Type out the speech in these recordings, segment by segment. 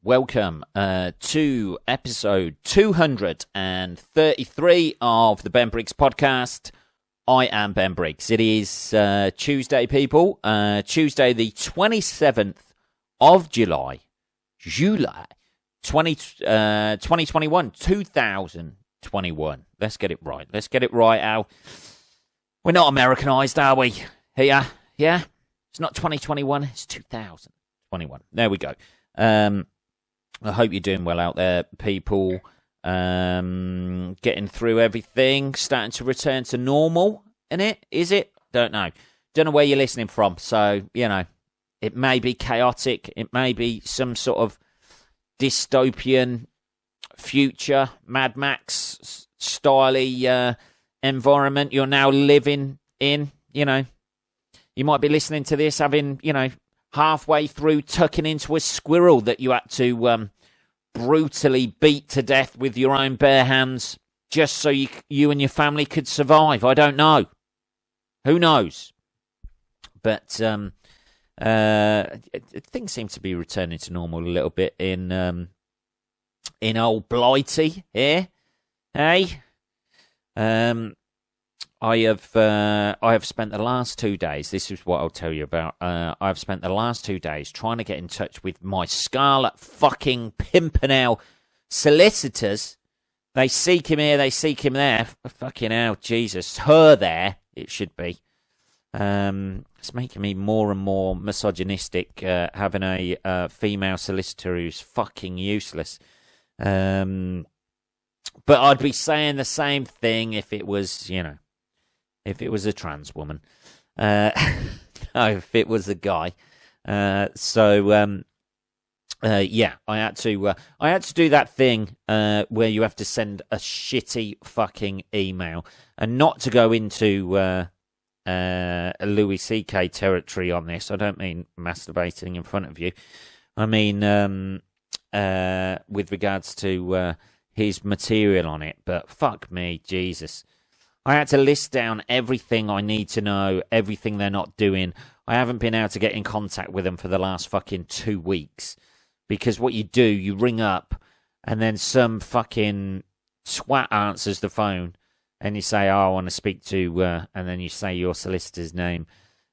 welcome to episode 233 of the Ben Briggs podcast. I am Ben Briggs. It is Tuesday, people. Tuesday, the 27th of July 2021. Let's get it right. Let's get it right, Al. We're not Americanized, are we? Here? Yeah? It's not 2021, it's 2021. There we go. I hope you're doing well out there, people. Getting through everything, starting to return to normal, innit? Is it? Don't know. Don't know where you're listening from, so, you know, it may be chaotic. It may be some sort of dystopian future, Mad Max style environment you're now living in, you know. You might be listening to this having, you know, halfway through tucking into a squirrel that you had to brutally beat to death with your own bare hands just so you and your family could survive. I don't know. Who knows? But things seem to be returning to normal a little bit in old Blighty here. Hey? I have spent the last 2 days, this is what I'll tell you about, I've spent the last 2 days trying to get in touch with my Scarlet fucking Pimpernel solicitors. They seek him here, they seek him there. Fucking hell, Jesus. Her there, it should be. It's making me more and more misogynistic, having a female solicitor who's fucking useless. But I'd be saying the same thing if it was, you know, if it was a trans woman. No, if it was a guy. Yeah, I had to do that thing where you have to send a shitty fucking email, and not to go into Louis C.K. territory on this. I don't mean masturbating in front of you. I mean with regards to his material on it. But fuck me, Jesus. I had to list down everything I need to know, everything they're not doing. I haven't been able to get in contact with them for the last fucking 2 weeks. Because what you do, you ring up, and then some fucking twat answers the phone, and you say, oh, I want to speak to, and then you say your solicitor's name.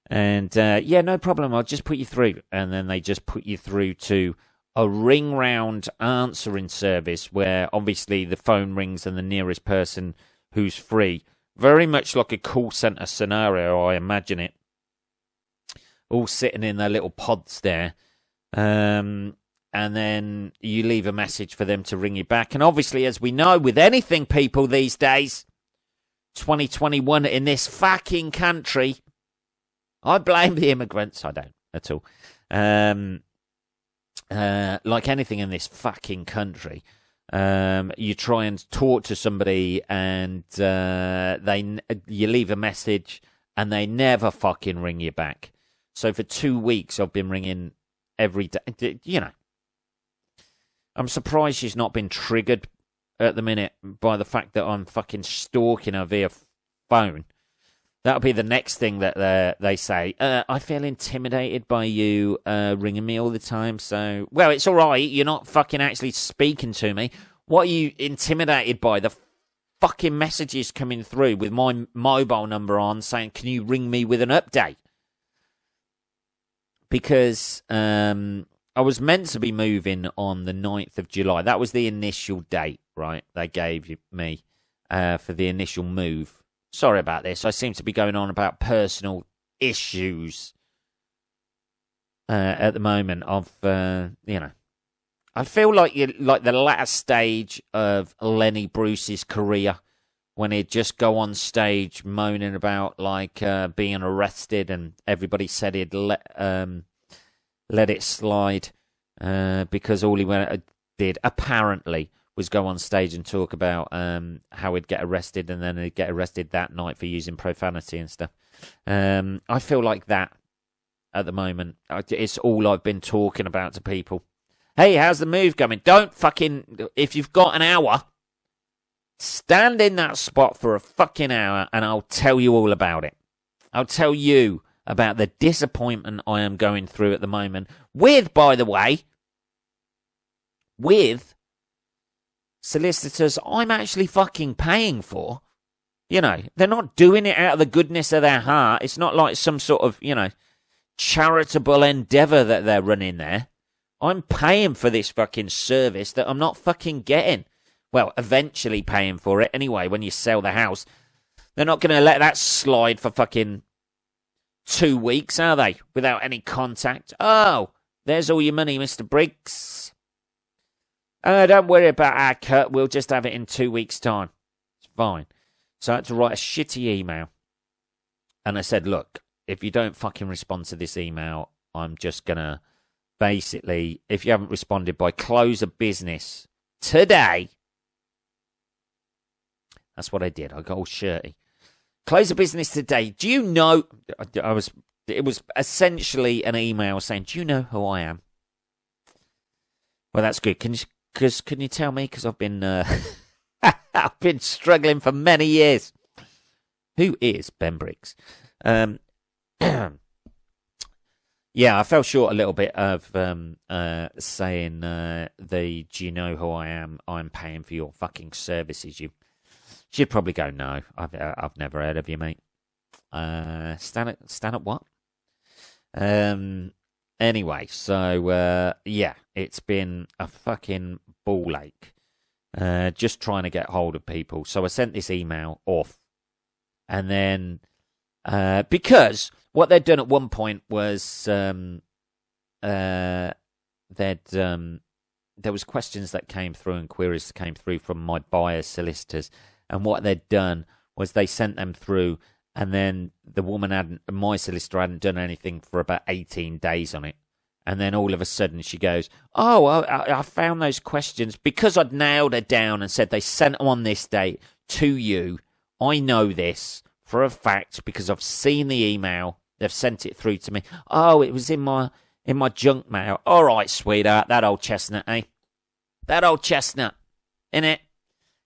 And, yeah, no problem, I'll just put you through. And then they just put you through to a ring-round answering service where obviously the phone rings and the nearest person who's free. Very much like a call centre scenario, I imagine it. All sitting in their little pods there. And then you leave a message for them to ring you back. And obviously, as we know, with anything, people, these days, 2021 in this fucking country, I blame the immigrants. I don't at all. Like anything in this fucking country, you try and talk to somebody, and you leave a message, and they never fucking ring you back. So for 2 weeks, I've been ringing every day. You know, I'm surprised she's not been triggered at the minute by the fact that I'm fucking stalking her via phone. That'll be the next thing that they say. I feel intimidated by you ringing me all the time. So, well, it's all right. You're not fucking actually speaking to me. What are you intimidated by? The fucking messages coming through with my mobile number on saying, can you ring me with an update? Because I was meant to be moving on the 9th of July. That was the initial date, right? They gave me for the initial move. Sorry about this. I seem to be going on about personal issues at the moment. You know, I feel like the latter stage of Lenny Bruce's career, when he'd just go on stage moaning about like being arrested, and everybody said he'd let it slide because all he did apparently was go on stage and talk about how he'd get arrested, and then he'd get arrested that night for using profanity and stuff. I feel like that at the moment. It's all I've been talking about to people. Hey, how's the move going? Don't fucking... If you've got an hour, stand in that spot for a fucking hour, and I'll tell you all about it. I'll tell you about the disappointment I am going through at the moment with, by the way, with solicitors I'm actually fucking paying for. You know, they're not doing it out of the goodness of their heart. It's not like some sort of, you know, charitable endeavour that they're running there. I'm paying for this fucking service that I'm not fucking getting. Well, eventually paying for it anyway when you sell the house. They're not going to let that slide for fucking 2 weeks, are they? Without any contact. Oh, there's all your money, Mr. Briggs. Don't worry about our cut. We'll just have it in 2 weeks' time. It's fine. So I had to write a shitty email. And I said, look, if you don't fucking respond to this email, I'm just going to basically, if you haven't responded by close of business today, that's what I did. I got all shirty. Close of business today. Do you know, it was essentially an email saying, do you know who I am? Well, that's good. Can you tell me? Because I've been, I've been struggling for many years. Who is Ben Briggs? Yeah, I fell short a little bit of saying do you know who I am? I'm paying for your fucking services. You should probably go, no, I've never heard of you, mate. Stand up what? Anyway, so yeah, it's been a fucking ball ache. Just trying to get hold of people. So I sent this email off, and then because what they'd done at one point was there was questions that came through and queries that came through from my buyer's solicitors, and what they'd done was they sent them through, and then the woman my solicitor hadn't done anything for about 18 days on it. And then all of a sudden she goes, oh, I found those questions because I'd nailed her down and said they sent them on this date to you. I know this for a fact because I've seen the email. They've sent it through to me. Oh, it was in my junk mail. All right, sweetheart, that old chestnut, eh? That old chestnut, innit?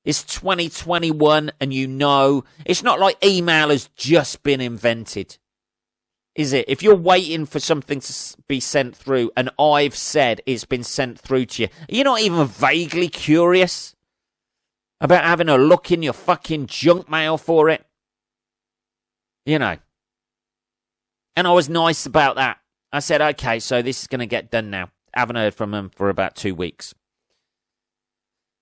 It's 2021 and you know, it's not like email has just been invented. Is it? If you're waiting for something to be sent through and I've said it's been sent through to you, you're not even vaguely curious about having a look in your fucking junk mail for it? You know. And I was nice about that. I said, okay, so this is going to get done now. Haven't heard from them for about 2 weeks.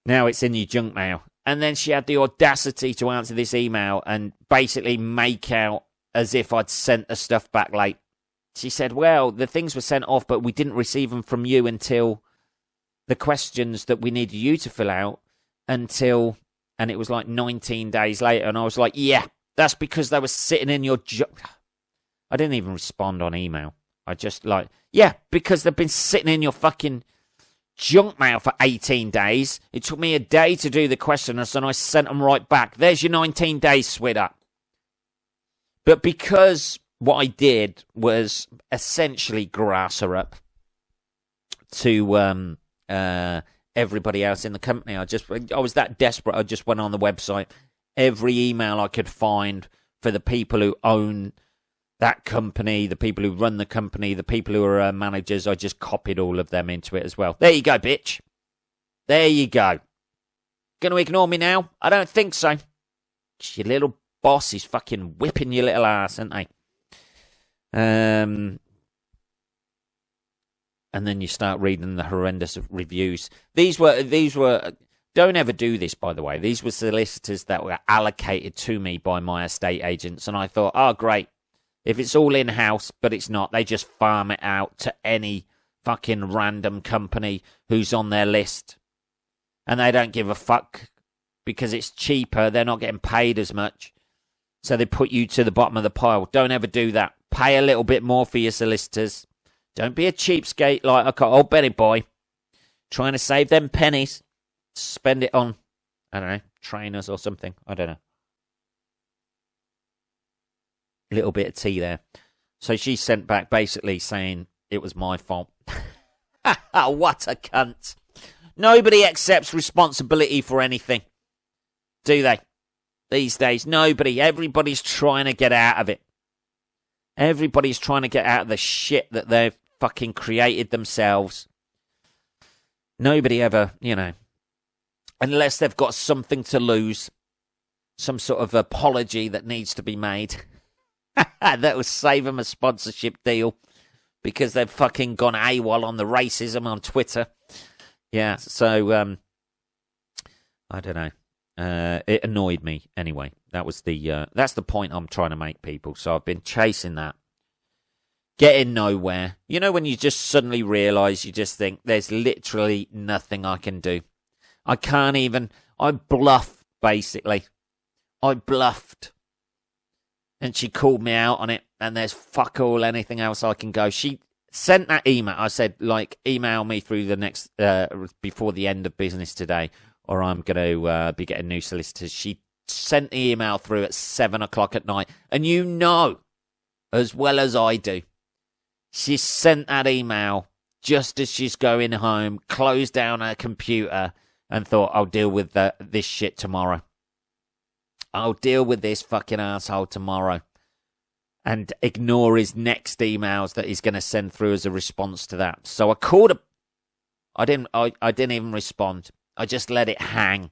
Now it's in your junk mail. And then she had the audacity to answer this email and basically make out as if I'd sent the stuff back late. She said, well, the things were sent off, but we didn't receive them from you until the questions that we needed you to fill out until, and it was like 19 days later. And I was like, yeah, that's because they were sitting in your I didn't even respond on email. I just like, yeah, because they've been sitting in your fucking junk mail for 18 days. It took me a day to do the questions and I sent them right back. There's your 19 days, sweetheart. But because what I did was essentially grass her up to everybody else in the company, I was that desperate. I just went on the website. Every email I could find for the people who own that company, the people who run the company, the people who are managers, I just copied all of them into it as well. There you go, bitch. There you go. Gonna ignore me now? I don't think so. Your little boss is fucking whipping your little ass, aren't they? And then you start reading the horrendous reviews. These were. Don't ever do this, by the way. These were solicitors that were allocated to me by my estate agents, and I thought, oh, great. If it's all in-house, but it's not, they just farm it out to any fucking random company who's on their list. And they don't give a fuck because it's cheaper. They're not getting paid as much. So they put you to the bottom of the pile. Don't ever do that. Pay a little bit more for your solicitors. Don't be a cheapskate like old Benny boy. Trying to save them pennies. Spend it on, I don't know, trainers or something. I don't know. Little bit of tea there. So she sent back basically saying it was my fault. What a cunt. Nobody accepts responsibility for anything, do they? These days, nobody. Everybody's trying to get out of it. Everybody's trying to get out of the shit that they've fucking created themselves. Nobody ever, unless they've got something to lose, some sort of apology that needs to be made, that will save them a sponsorship deal because they've fucking gone AWOL on the racism on Twitter. Yeah, so, I don't know. It annoyed me anyway. That's the point I'm trying to make, people. So I've been chasing that. Getting nowhere. You know when you just suddenly realise, you just think, there's literally nothing I can do. I can't even... I bluff, basically. I bluffed. And she called me out on it, and there's fuck all anything else I can go. She sent that email. I said, email me through the next... before the end of business today, or I'm going to be getting new solicitors. She sent the email through at 7 o'clock at night. And you know, as well as I do, she sent that email just as she's going home, closed down her computer, and thought, I'll deal with this shit tomorrow. I'll deal with this fucking asshole tomorrow. And ignore his next emails that he's going to send through as a response to that. So I called her. I didn't even respond. I just let it hang.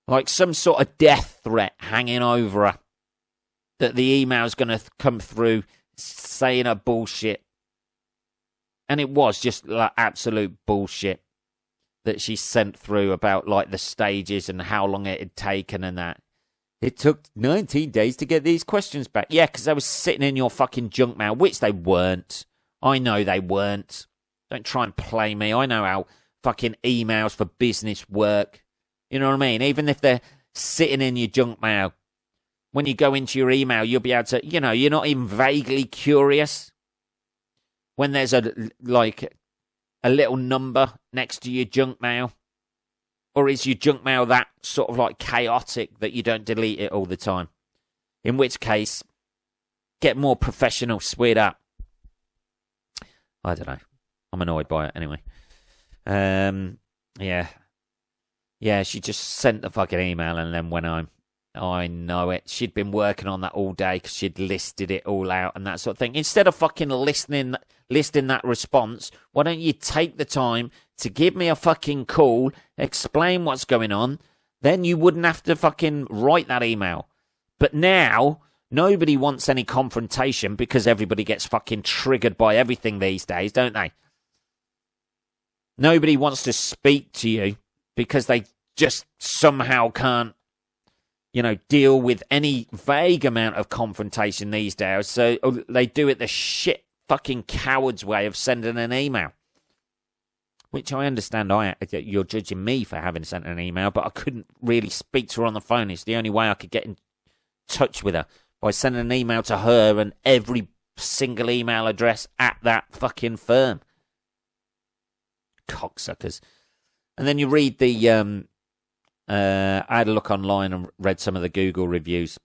Like some sort of death threat hanging over her. That the email's going to come through saying a bullshit. And it was just like absolute bullshit that she sent through about like the stages and how long it had taken and that. It took 19 days to get these questions back. Yeah, because they were sitting in your fucking junk mail, which they weren't. I know they weren't. Don't try and play me. I know how fucking emails for business work. You know what I mean? Even if they're sitting in your junk mail, when you go into your email, you'll be able to, you're not even vaguely curious. When there's a little number next to your junk mail. Or is your junk mail that sort of like chaotic that you don't delete it all the time? In which case, get more professional, sweet up. I don't know. I'm annoyed by it anyway. Yeah. Yeah, she just sent the fucking email and then went home. I know it. She'd been working on that all day because she'd listed it all out and that sort of thing. Instead of fucking listing that response, why don't you take the time to give me a fucking call, explain what's going on, then you wouldn't have to fucking write that email. But now, nobody wants any confrontation because everybody gets fucking triggered by everything these days, don't they? Nobody wants to speak to you because they just somehow can't, deal with any vague amount of confrontation these days. So they do it the shit fucking coward's way of sending an email. Which I understand you're judging me for having sent an email, but I couldn't really speak to her on the phone. It's the only way I could get in touch with her, by sending an email to her and every single email address at that fucking firm. Cocksuckers. And then you read the... I had a look online and read some of the Google reviews,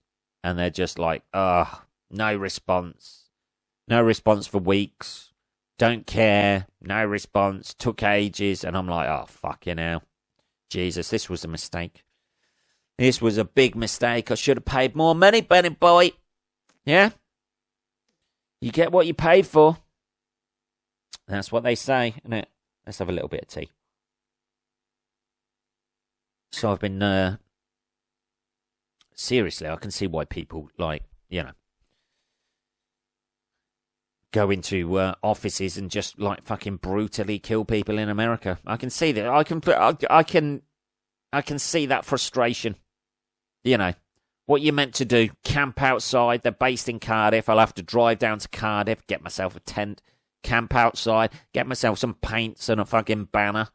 and they're just like, no response. No response for weeks. Don't care. No response. Took ages. And I'm like, oh, fucking hell. Jesus, this was a mistake. This was a big mistake. I should have paid more money, Benny boy. Yeah? You get what you paid for. That's what they say, isn't it? Let's have a little bit of tea. So I've been, seriously, I can see why people, go into offices and just, fucking brutally kill people in America. I can see that. I can see that frustration. What you're meant to do, camp outside. They're based in Cardiff. I'll have to drive down to Cardiff, get myself a tent, camp outside, get myself some paints and a fucking banner.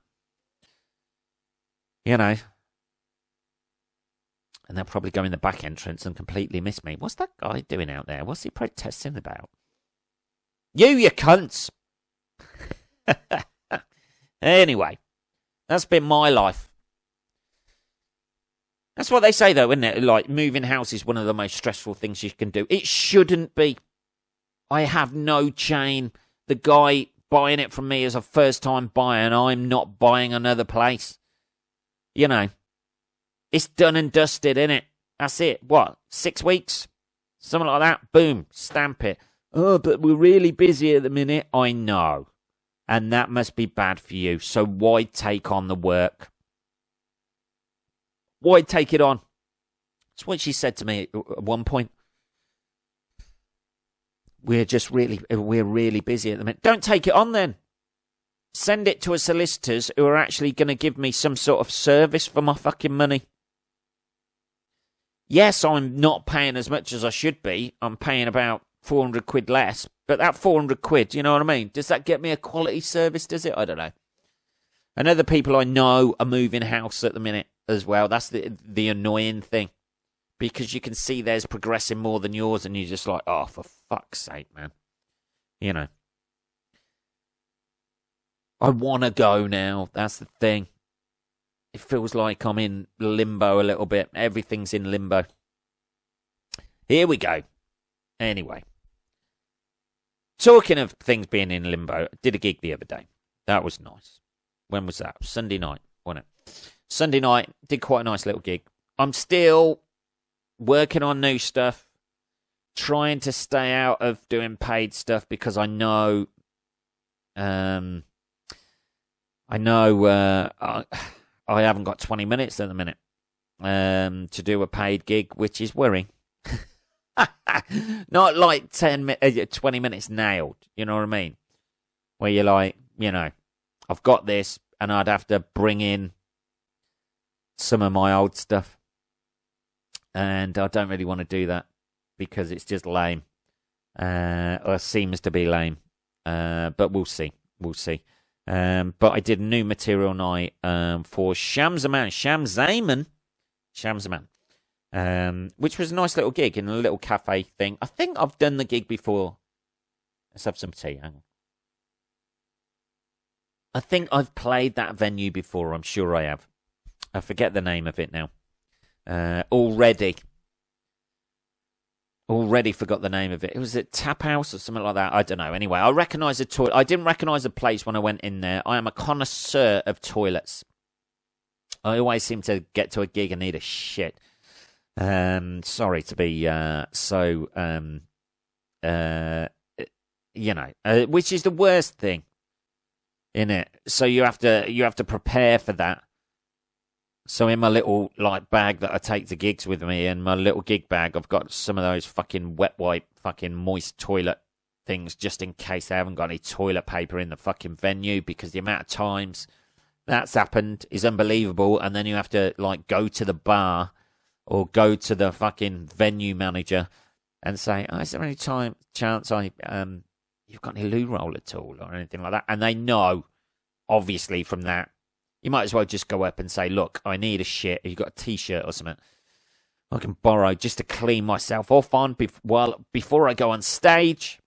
And they'll probably go in the back entrance and completely miss me. What's that guy doing out there? What's he protesting about? You cunts! Anyway, that's been my life. That's what they say, though, isn't it? Moving house is one of the most stressful things you can do. It shouldn't be. I have no chain. The guy buying it from me is a first-time buyer, and I'm not buying another place. It's done and dusted, innit? That's it. What? 6 weeks? Something like that? Boom. Stamp it. Oh, but we're really busy at the minute. I know. And that must be bad for you. So why take on the work? Why take it on? That's what she said to me at one point. We're really busy at the minute. Don't take it on then. Send it to a solicitors who are actually going to give me some sort of service for my fucking money. Yes, I'm not paying as much as I should be. I'm paying about 400 quid less. But that 400 quid, you know what I mean? Does that get me a quality service, does it? I don't know. And other people I know are moving house at the minute as well. That's the annoying thing. Because you can see theirs progressing more than yours, and you're just like, oh, for fuck's sake, man. You know. I want to go now. That's the thing. It feels like I'm in limbo a little bit. Everything's in limbo. Here we go. Anyway. Talking of things being in limbo, I did a gig the other day. That was nice. When was that? Sunday night, wasn't it? Sunday night, did quite a nice little gig. I'm still working on new stuff, trying to stay out of doing paid stuff because I know, I haven't got 20 minutes at the minute to do a paid gig, which is worrying. Not like 20 minutes nailed, you know what I mean? Where you're like, you know, I've got this, and I'd have to bring in some of my old stuff. And I don't really want to do that because it's just lame. Or seems to be lame. But we'll see. We'll see. But I did a new material night for Shamsaman, which was a nice little gig in a little cafe thing. I think I've done the gig before. Let's have some tea. Hang on. I think I've played that venue before. I'm sure I have. I forget the name of it now. Already forgot the name of it. It was at Tap House or something like that. I don't know. Anyway, I recognise the toilet. I didn't recognise the place when I went in there. I am a connoisseur of toilets. I always seem to get to a gig and need a shit. Sorry to be which is the worst thing, innit? So you have to prepare for that. So in my little like bag that I take to gigs with me, in my little gig bag, I've got some of those fucking wet wipe, fucking moist toilet things, just in case I haven't got any toilet paper in the fucking venue, because the amount of times that's happened is unbelievable. And then you have to like go to the bar or go to the fucking venue manager and say, "Oh, is there any chance you've got any loo roll at all or anything like that?" And they know, obviously, from that. You might as well just go up and say, "Look, I need a shit. Have you got a t-shirt or something I can borrow just to clean myself off on before I go on stage?"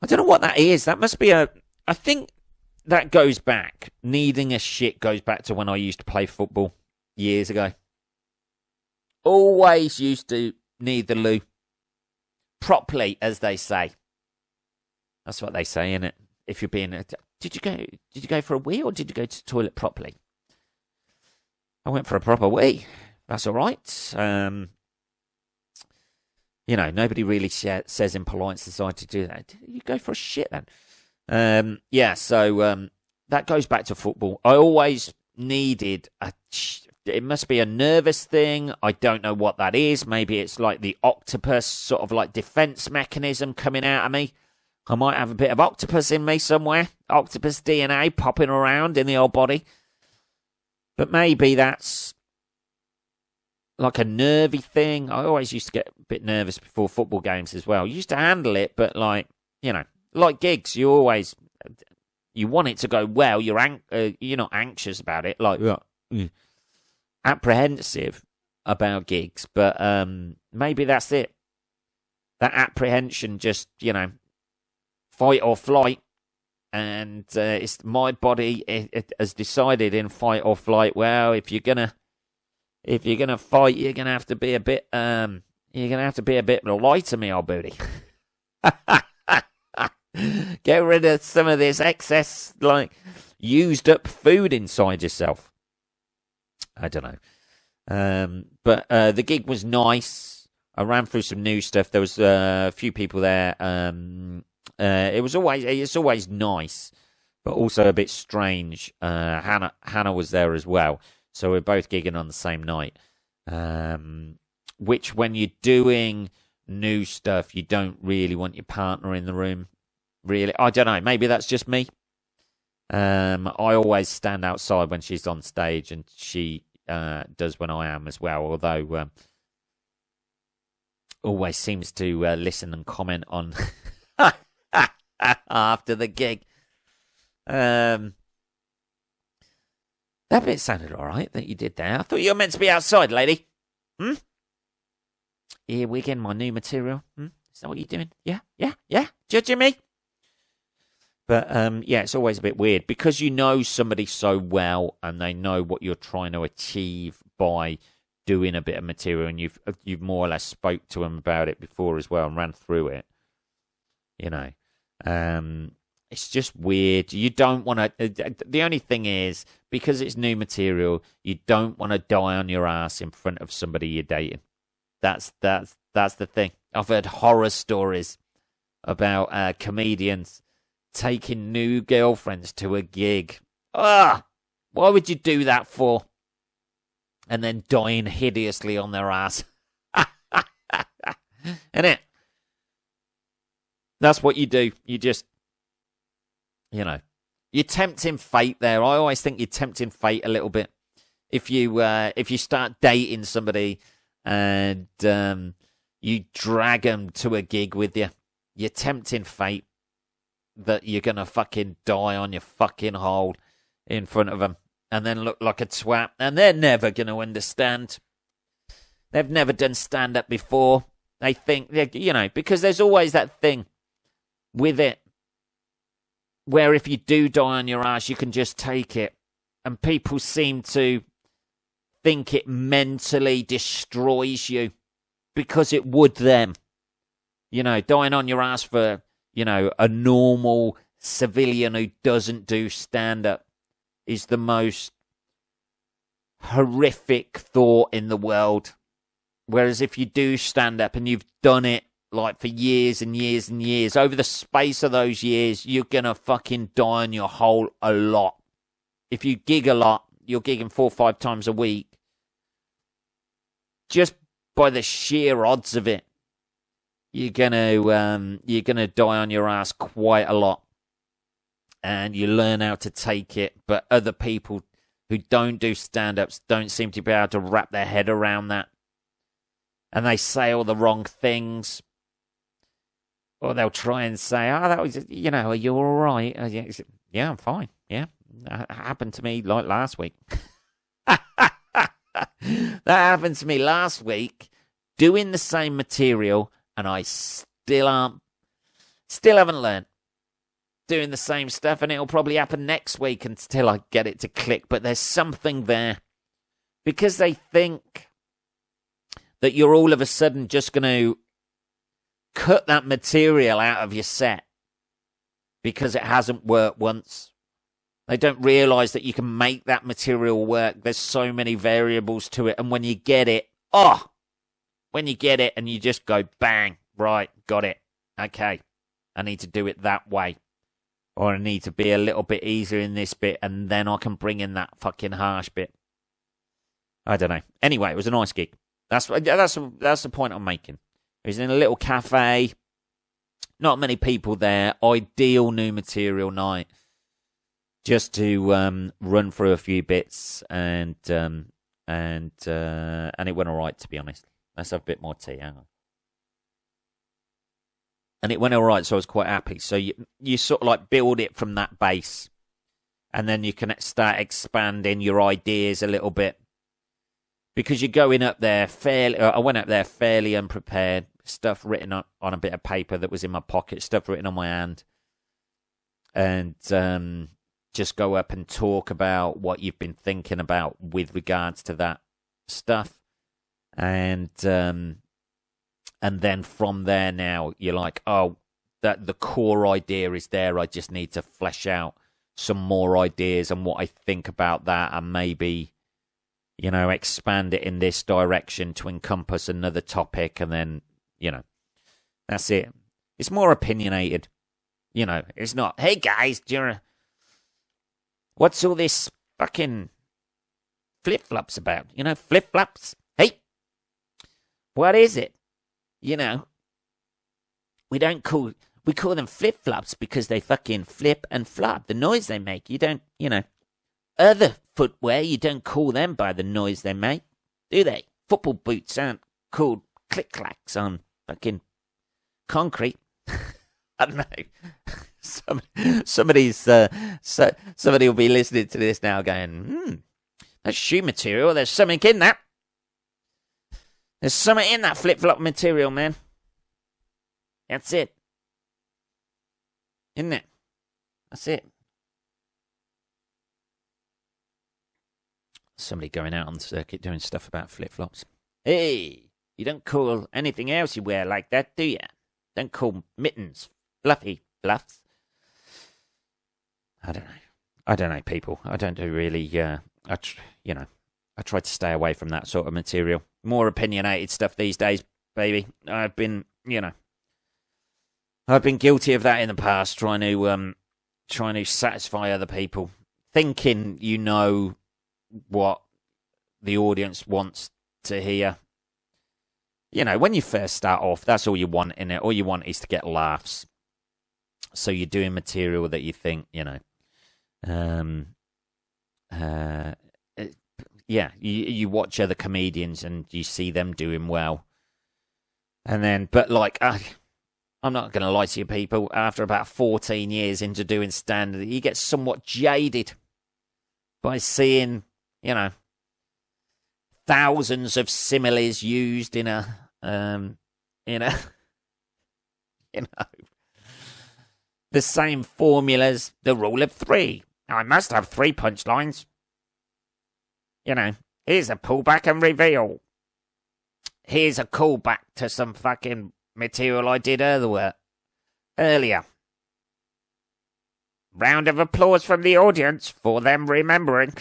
I don't know what that is. That must be I think that goes back. Needing a shit goes back to when I used to play football years ago. Always used to need the loo. Properly, as they say. That's what they say, innit? If you're being... Did you go for a wee, or did you go to the toilet properly? I went for a proper wee. That's all right. Nobody really says in polite society to do that. You go for a shit then. So that goes back to football. I always needed it must be a nervous thing. I don't know what that is. Maybe it's like the octopus sort of like defense mechanism coming out of me. I might have a bit of octopus in me somewhere. Octopus DNA popping around in the old body. But maybe that's like a nervy thing. I always used to get a bit nervous before football games as well. Used to handle it, but like gigs, you want it to go well. You're not anxious about it. Like, apprehensive about gigs. But maybe that's it. That apprehension just, fight or flight, and it's my body. It has decided in fight or flight. Well, if you're gonna fight, you're gonna have to be a bit lighter, me old booty. Get rid of some of this excess, like used up food inside yourself. I don't know, but the gig was nice. I ran through some new stuff. There was a few people there. It's always nice, but also a bit strange. Hannah was there as well, so we're both gigging on the same night. Which, when you're doing new stuff, you don't really want your partner in the room. Really, I don't know. Maybe that's just me. I always stand outside when she's on stage, and she does when I am as well. Although always seems to listen and comment on after the gig. That bit sounded all right that you did there. I thought you were meant to be outside, lady. Here we get my new material. Is that what you're doing? Yeah. Judging me? But yeah, it's always a bit weird because you know somebody so well and they know what you're trying to achieve by doing a bit of material, and you've more or less spoke to them about it before as well and ran through it. You know, it's just weird. You don't want to. The only thing is, because it's new material, you don't want to die on your ass in front of somebody you're dating. That's the thing. I've heard horror stories about comedians taking new girlfriends to a gig. Why would you do that for? And then dying hideously on their ass. Innit? That's what you do. You just, you're tempting fate there. I always think you're tempting fate a little bit. If you start dating somebody and you drag them to a gig with you, you're tempting fate that you're going to fucking die on your fucking hole in front of them and then look like a twat, and they're never going to understand. They've never done stand-up before. They think, because there's always that thing with it where if you do die on your ass, you can just take it. And people seem to think it mentally destroys you because it would them. Dying on your ass for, a normal civilian who doesn't do stand-up is the most horrific thought in the world. Whereas if you do stand-up and you've done it like for years and years and years, over the space of those years, you're going to fucking die on your hole a lot. If you gig a lot, you're gigging 4 or 5 times a week. Just by the sheer odds of it, you're gonna die on your ass quite a lot, and you learn how to take it. But other people who don't do stand-ups don't seem to be able to wrap their head around that, and they say all the wrong things, or they'll try and say, "Oh, that was, are you all right?" Yeah, I'm fine. Yeah, that happened to me like last week. That happened to me last week, doing the same material. And I still haven't learned. Doing the same stuff, and it'll probably happen next week until I get it to click. But there's something there. Because they think that you're all of a sudden just going to cut that material out of your set because it hasn't worked once. They don't realise that you can make that material work. There's so many variables to it. And when you get it, and you just go, bang, right, got it. Okay, I need to do it that way. Or I need to be a little bit easier in this bit, and then I can bring in that fucking harsh bit. I don't know. Anyway, it was a nice gig. That's the point I'm making. It was in a little cafe. Not many people there. Ideal new material night. Just to run through a few bits, and it went all right, to be honest. Let's have a bit more tea. Hang on. And it went all right, so I was quite happy. So you sort of like build it from that base, and then you can start expanding your ideas a little bit. Because you're going up there I went up there fairly unprepared, stuff written on a bit of paper that was in my pocket, stuff written on my hand. And just go up and talk about what you've been thinking about with regards to that stuff. And then from there now, you're like, oh, that the core idea is there. I just need to flesh out some more ideas and what I think about that, and maybe, expand it in this direction to encompass another topic. And then, that's it. It's more opinionated. You know, it's not, hey guys, what's all this fucking flip-flops about? You know, flip-flops? Hey, what is it? You know, we call them flip-flops because they fucking flip and flop. The noise they make, you don't, you know. Other footwear, you don't call them by the noise they make, do they? Football boots aren't called click-clacks on fucking concrete. I don't know. Somebody will be listening to this now going, that's shoe material. There's something in that. There's something in that flip-flop material, man. That's it. Isn't it? That's it. Somebody going out on the circuit doing stuff about flip-flops. Hey, you don't call anything else you wear like that, do you? Don't call mittens fluffy fluffs. I don't know, people. I don't do really, I try to stay away from that sort of material. More opinionated stuff these days, baby. I've been guilty of that in the past, trying to satisfy other people, thinking you know what the audience wants to hear. You know, when you first start off, that's all you want in it. All you want is to get laughs. So you're doing material that you think, you know, you watch other comedians and you see them doing well. And then, but like, I'm not going to lie to you people, after about 14 years into doing stand-up, you get somewhat jaded by seeing, you know, thousands of similes used in a, you know, the same formulas, the rule of three. I must have 3 punchlines. You know, here's a pullback and reveal. Here's a callback to some fucking material I did earlier. Round of applause from the audience for them remembering.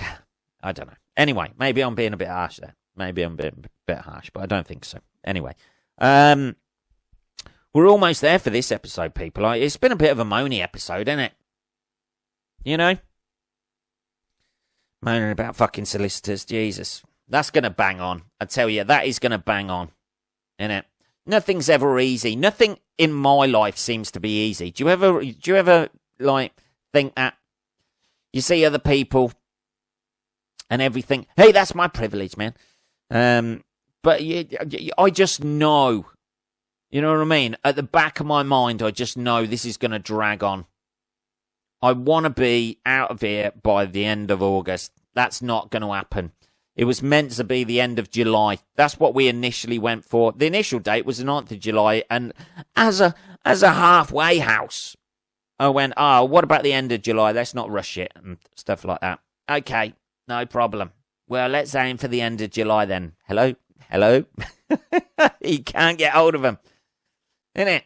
I don't know. Anyway, maybe I'm being a bit harsh there. Maybe I'm being a bit harsh, but I don't think so. Anyway, we're almost there for this episode, people. It's been a bit of a moany episode, isn't it? You know? Moaning about fucking solicitors, Jesus. That's going to bang on. I tell you, that is going to bang on. Innit? Nothing's ever easy. Nothing in my life seems to be easy. Do you ever like think that? You see other people and everything. Hey, that's my privilege, man. But I just know. You know what I mean? At the back of my mind, I just know this is going to drag on. I want to be out of here by the end of August. That's not going to happen. It was meant to be the end of July. That's what we initially went for. The initial date was the 9th of July. And as a halfway house, I went, what about the end of July? Let's not rush it and stuff like that. Okay, no problem. Well, let's aim for the end of July then. Hello? You can't get hold of them. Innit?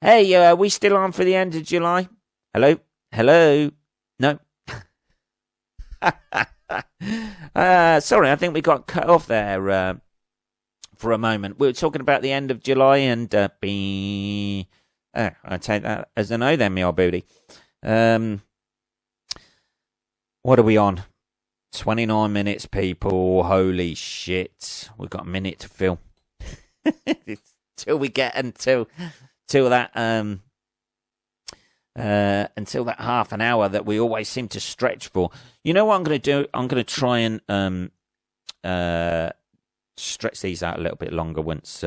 Hey, are we still on for the end of July? Hello? No? Sorry, I think we got cut off there for a moment. We were talking about the end of July and I take that as a no then, me old booty. What are we on? 29 minutes, people. Holy shit. We've got a minute to fill. Until we get until that half an hour that we always seem to stretch for. You know what I'm going to do? I'm going to try and stretch these out a little bit longer once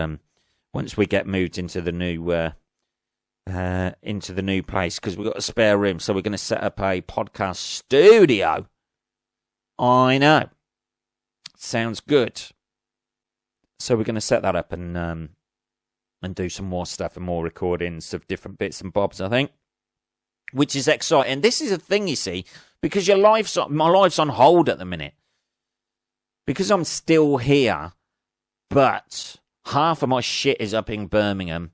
we get moved into the new place, because we've got a spare room, so we're going to set up a podcast studio. I know, sounds good. So we're going to set that up and do some more stuff and more recordings of different bits and bobs, I think. Which is exciting. This is a thing, you see, because my life's on hold at the minute. Because I'm still here, but half of my shit is up in Birmingham.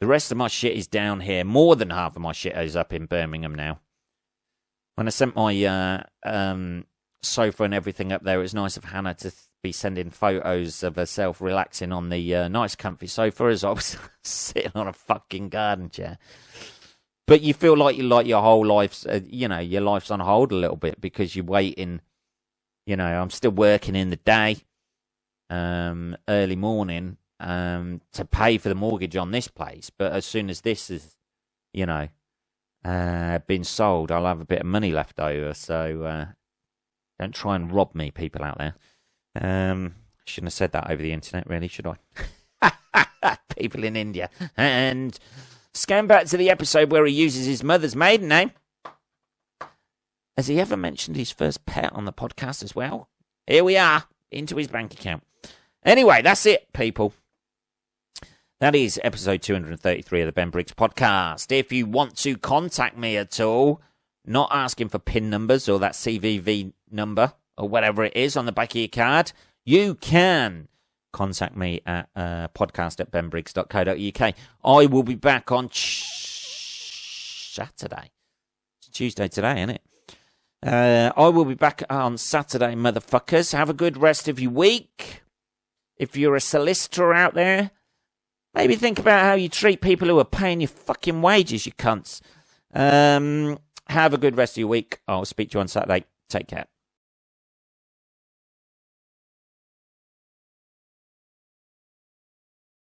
The rest of my shit is down here. More than half of my shit is up in Birmingham now. When I sent my sofa and everything up there, it was nice of Hannah to be sending photos of herself relaxing on the nice comfy sofa as I was sitting on a fucking garden chair. But you feel like your whole life's, your life's on hold a little bit because you're waiting. I'm still working in the day, early morning, to pay for the mortgage on this place. But as soon as this is, been sold, I'll have a bit of money left over. So don't try and rob me, people out there. Shouldn't have said that over the internet, really, should I? People in India. And scan back to the episode where he uses his mother's maiden name. Has he ever mentioned his first pet on the podcast as well? Here we are, into his bank account. Anyway, that's it, people. That is episode 233 of the Ben Briggs podcast. If you want to contact me at all, not asking for PIN numbers or that CVV number or whatever it is on the back of your card, you can contact me at podcast@benbriggs.co.uk. I will be back on Saturday. It's Tuesday today, isn't it? I will be back on Saturday, motherfuckers. Have a good rest of your week. If you're a solicitor out there, maybe think about how you treat people who are paying your fucking wages, you cunts. Have a good rest of your week. I'll speak to you on Saturday. Take care.